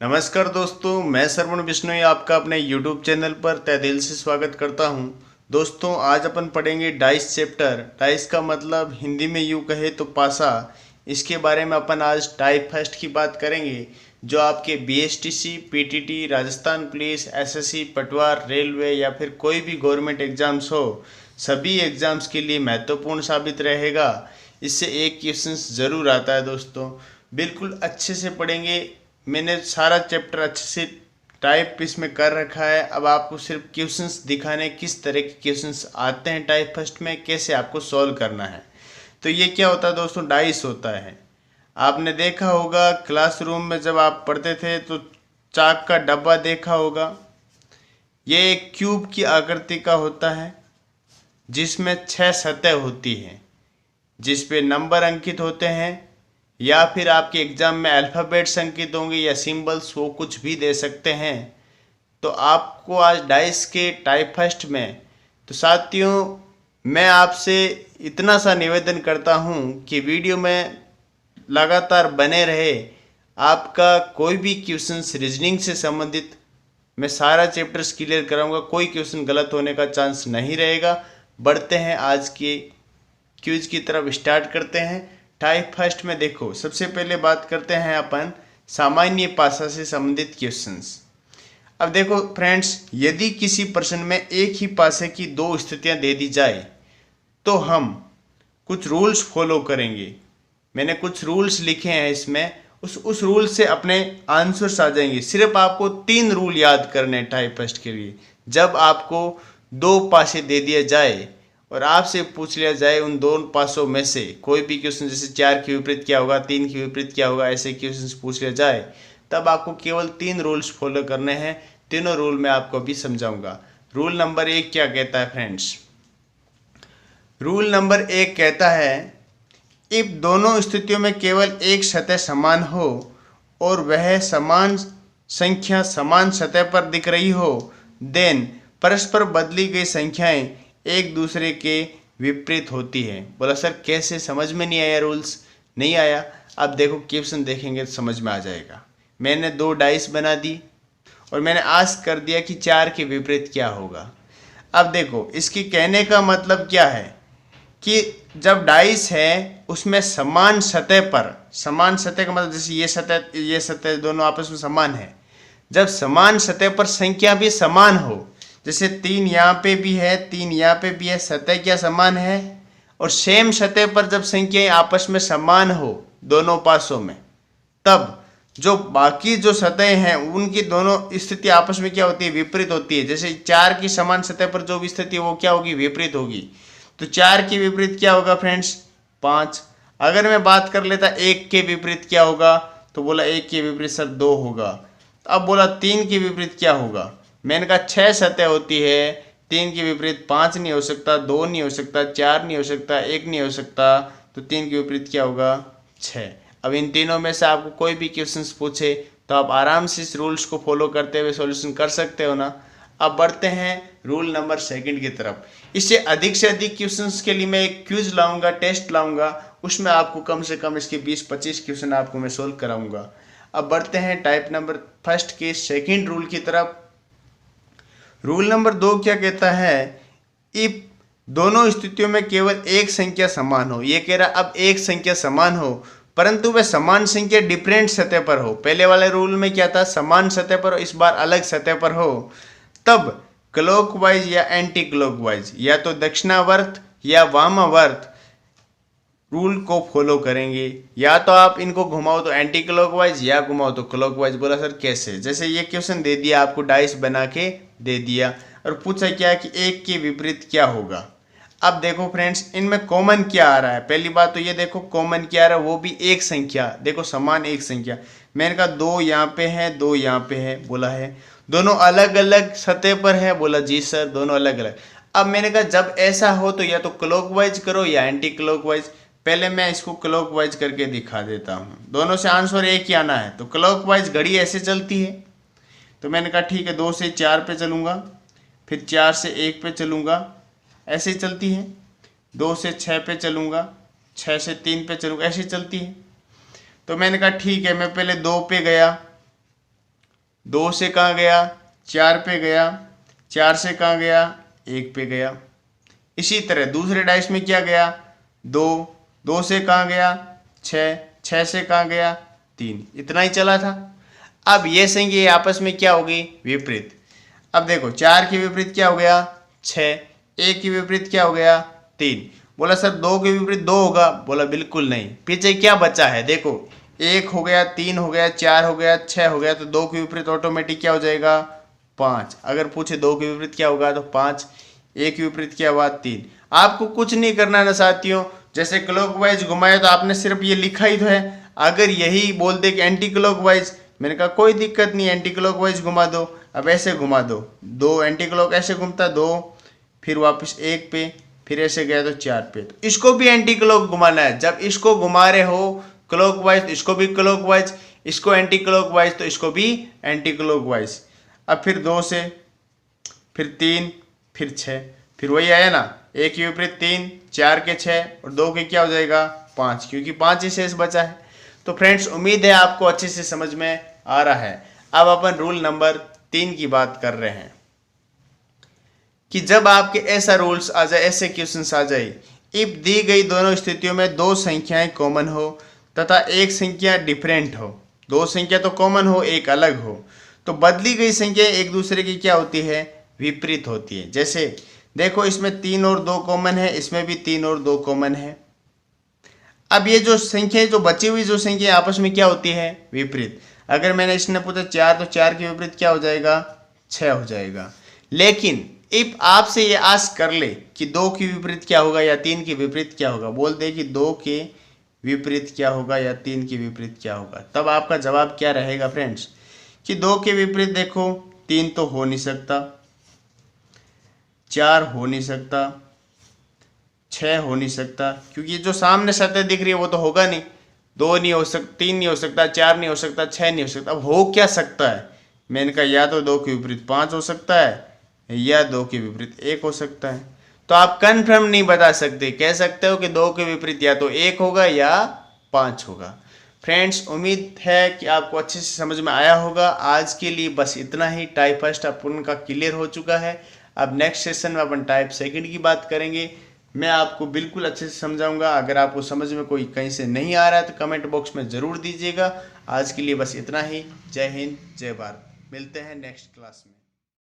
नमस्कार दोस्तों, मैं श्रवण बिश्नोई आपका अपने YouTube चैनल पर तहे दिल से स्वागत करता हूं। दोस्तों, आज अपन पढ़ेंगे डाइस चैप्टर। डाइस का मतलब हिंदी में यूँ कहे तो पासा। इसके बारे में अपन आज टाइप फर्स्ट की बात करेंगे, जो आपके BSTC, PTT, Rajasthan police, SSC, पटवार, रेलवे या फिर कोई भी गवर्नमेंट एग्जाम्स हो, सभी एग्जाम्स के लिए महत्वपूर्ण साबित रहेगा। इससे एक क्वेश्चन ज़रूर आता है दोस्तों। बिल्कुल अच्छे से पढ़ेंगे। मैंने सारा चैप्टर अच्छे से टाइप इसमें कर रखा है। अब आपको सिर्फ क्वेश्चंस दिखाने, किस तरह के क्वेश्चंस आते हैं टाइप फर्स्ट में, कैसे आपको सॉल्व करना है। तो ये क्या होता है दोस्तों, डाइस होता है। आपने देखा होगा क्लासरूम में जब आप पढ़ते थे तो चाक का डब्बा देखा होगा। ये एक क्यूब की आकृति का होता है जिसमें 6 सतह होती हैं, जिस पे नंबर अंकित होते हैं, या फिर आपके एग्जाम में अल्फ़ाबेट्स अंकित होंगे या सिंबल्स, वो कुछ भी दे सकते हैं। तो आपको आज डाइस के टाइप फर्स्ट में, तो साथियों मैं आपसे इतना सा निवेदन करता हूं कि वीडियो में लगातार बने रहे। आपका कोई भी क्वेश्चंस रीजनिंग से संबंधित मैं सारा चैप्टर्स क्लियर कराऊंगा, कोई क्वेश्चन गलत होने का चांस नहीं रहेगा। बढ़ते हैं आज के क्विज की तरफ, स्टार्ट करते हैं। टाइप फर्स्ट में देखो, सबसे पहले बात करते हैं अपन सामान्य पासा से संबंधित क्वेश्चंस। अब देखो फ्रेंड्स, यदि किसी प्रश्न में एक ही पासे की दो स्थितियां दे दी जाए तो हम कुछ रूल्स फॉलो करेंगे। मैंने कुछ रूल्स लिखे हैं इसमें, उस रूल से अपने आंसर्स आ जाएंगे। सिर्फ आपको 3 रूल याद करने हैं टाइप फर्स्ट के लिए। जब आपको दो पासे दे दिया जाए और आपसे पूछ लिया जाए उन दोनों पासों में से कोई भी क्वेश्चन, जैसे 4 के विपरीत क्या होगा, 3 के विपरीत क्या होगा, ऐसे क्वेश्चन पूछ लिया जाए, तब आपको केवल 3 रूल्स फॉलो करने हैं। तीनों रूल मैं आपको अभी समझाऊंगा। रूल नंबर 1 क्या कहता है फ्रेंड्स? रूल नंबर 1 कहता है, इफ दोनों स्थितियों में केवल एक सतह समान हो और वह समान संख्या समान सतह पर दिख रही हो, देन परस्पर बदली गई संख्याएं एक दूसरे के विपरीत होती है। बोला सर कैसे, समझ में नहीं आया, रूल्स नहीं आया। अब देखो क्वेश्चन देखेंगे तो समझ में आ जाएगा। मैंने 2 डाइस बना दी और मैंने आस्क कर दिया कि 4 के विपरीत क्या होगा। अब देखो इसकी कहने का मतलब क्या है कि जब डाइस है उसमें समान सतह पर, समान सतह का मतलब जैसे ये सतह दोनों आपस में समान है। जब समान सतह पर संख्या भी समान हो, जैसे 3 यहाँ पे भी है, 3 यहाँ पे भी है, सतह क्या समान है। और सेम सतह पर जब संख्याएं आपस में समान हो दोनों पासों में, तब जो बाकी जो सतह हैं उनकी दोनों स्थिति आपस में क्या होती है, विपरीत होती है। जैसे 4 की समान सतह पर जो भी स्थिति है वो क्या होगी, विपरीत होगी। तो 4 के विपरीत क्या होगा फ्रेंड्स, 5। अगर मैं बात कर लेता 1 के विपरीत क्या होगा, तो बोला 1 के विपरीत सर 2 होगा। अब बोला 3 के विपरीत क्या होगा, मैंने कहा 6 सतह होती है, 3 के विपरीत 5 नहीं हो सकता, 2 नहीं हो सकता, 4 नहीं हो सकता, 1 नहीं हो सकता। तो 3 के विपरीत क्या होगा, 6। अब इन तीनों में से आपको कोई भी क्वेश्चन पूछे तो आप आराम से इस रूल्स को फॉलो करते हुए सॉल्यूशन कर सकते हो ना। अब बढ़ते हैं रूल नंबर 2 की तरफ। इससे अधिक क्वेश्चंस के लिए मैं एक क्विज लाऊंगा, टेस्ट लाऊंगा, उसमें आपको कम से कम इसके 20-25 क्वेश्चन आपको मैं सोल्व कराऊंगा। अब बढ़ते हैं टाइप नंबर फर्स्ट के 2nd रूल की तरफ। रूल नंबर 2 क्या कहता है, इफ दोनों स्थितियों में केवल एक संख्या समान हो। ये कह रहा अब एक संख्या समान हो परंतु वह समान संख्या डिफरेंट सतह पर हो। पहले वाले रूल में क्या था, समान सतह पर, इस बार अलग सतह पर हो, तब क्लॉकवाइज या एंटी क्लॉकवाइज, या तो दक्षिणावर्त या वामावर्त रूल को फॉलो करेंगे। या तो आप इनको घुमाओ तो एंटी क्लॉकवाइज या घुमाओ तो क्लॉकवाइज। बोला सर कैसे? जैसे ये क्वेश्चन दे दिया आपको, डाइस बना के दे दिया और पूछा क्या कि 1 के विपरीत क्या होगा। अब देखो फ्रेंड्स, इनमें कॉमन क्या आ रहा है। पहली बात तो ये देखो कॉमन क्या आ रहा है, वो भी एक संख्या। देखो समान एक संख्या, मैंने कहा 2 यहाँ पे है, 2 यहाँ पे है, बोला है दोनों अलग अलग सतह पर है, बोला जी सर दोनों अलग अलग। अब मैंने कहा जब ऐसा हो तो या तो क्लॉकवाइज करो या एंटी क्लॉकवाइज। पहले मैं इसको क्लॉकवाइज करके दिखा देता हूँ, दोनों से आंसर एक ही आना है। तो क्लॉकवाइज घड़ी ऐसे चलती है, तो मैंने कहा ठीक है 2 से 4 पे चलूँगा, फिर 4 से 1 पे चलूँगा, ऐसे ही चलती है। 2 से 6 पे चलूँगा, 6 से 3 पे चलूँगा, ऐसे ही चलती है। तो मैंने कहा ठीक है, मैं पहले 2 पे गया, 2 से कहाँ गया, 4 पे गया, 4 से कहाँ गया, 1 पे गया। इसी तरह दूसरे डाइस में क्या गया, 2, 2 से कहाँ गया, 6, 6 से कहाँ गया, 3, इतना ही चला था। अब ये संख्या आपस में क्या होगी, विपरीत। अब देखो 4 के विपरीत क्या हो गया, 6, 1 के विपरीत क्या हो गया, 3। बोला सर 2 के विपरीत 2 होगा, बोला बिल्कुल नहीं। पीछे क्या बचा है, देखो 1 हो गया, 3 हो गया, 4 हो गया, 6 हो गया, तो 2 के विपरीत ऑटोमेटिक क्या हो जाएगा, 5। अगर पूछे 2 के विपरीत क्या होगा तो 5, 1 के विपरीत क्या हुआ, 3। आपको कुछ नहीं करना ना साथियों, जैसे क्लॉकवाइज घुमाया तो आपने सिर्फ ये लिखा ही तो है। अगर यही बोल दे कि एंटी क्लॉकवाइज, मैंने कहा कोई दिक्कत नहीं, एंटी क्लॉकवाइज घुमा दो। अब ऐसे घुमा दो, 2 एंटी क्लॉक ऐसे घूमता, 2 फिर वापस 1 पे, फिर ऐसे गया तो 4 पे। तो इसको भी एंटी क्लॉक घुमाना है। जब इसको घुमा रहे हो क्लॉकवाइज तो इसको भी क्लॉकवाइज, इसको एंटी क्लॉकवाइज तो इसको भी एंटी क्लॉकवाइज। अब फिर 2 से, फिर 3, फिर 6, फिर वही आया ना, 1 के विपरीत 3, 4 के 6 और 2 के क्या हो जाएगा, 5, क्योंकि 5 ही शेष बचा है। तो फ्रेंड्स उम्मीद है आपको अच्छे से समझ में आ रहा है। अब अपन रूल नंबर 3 की बात कर रहे हैं कि जब आपके ऐसा रूल्स आ जाए, ऐसे क्वेश्चंस आ जाए, इफ दी गई दोनों स्थितियों में 2 संख्याएं कॉमन हो तथा एक संख्या डिफरेंट हो, 2 संख्या तो कॉमन हो, एक अलग हो, तो बदली गई संख्या एक दूसरे की क्या होती है, विपरीत होती है। जैसे देखो इसमें 3 और 2 कॉमन है, इसमें भी 3 और 2 कॉमन है। अब ये जो संख्या जो बची हुई जो संख्या आपस में क्या होती है, विपरीत। अगर मैंने इसने पूछा 4 तो 4 के विपरीत क्या हो जाएगा, 6 हो जाएगा। लेकिन इफ आपसे ये आस्क कर ले कि 2 के विपरीत क्या होगा या 3 के विपरीत क्या होगा, बोल दे कि 2 के विपरीत क्या होगा या 3 के विपरीत क्या होगा, तब आपका जवाब क्या रहेगा फ्रेंड्स, कि 2 के विपरीत देखो 3 तो हो नहीं सकता, 4 हो नहीं सकता, 6 हो नहीं सकता, क्योंकि जो सामने सतह दिख रही है वो तो होगा नहीं। 2 नहीं हो सकता, 3 नहीं हो सकता, 4 नहीं हो सकता, 6 नहीं हो सकता। अब हो क्या सकता है, मैंने कहा या तो 2 के विपरीत 5 हो सकता है या 2 के विपरीत 1 हो सकता है। तो आप कन्फर्म नहीं बता सकते, कह सकते हो कि 2 के विपरीत या तो 1 होगा या 5 होगा। फ्रेंड्स उम्मीद है कि आपको अच्छे से समझ में आया होगा। आज के लिए बस इतना ही। टाइप फर्स्ट अपन का क्लियर हो चुका है। अब नेक्स्ट सेशन में अपन टाइप सेकंड की बात करेंगे। मैं आपको बिल्कुल अच्छे से समझाऊंगा। अगर आपको समझ में कोई कहीं से नहीं आ रहा है तो कमेंट बॉक्स में ज़रूर दीजिएगा। आज के लिए बस इतना ही। जय हिंद, जय भारत। मिलते हैं नेक्स्ट क्लास में।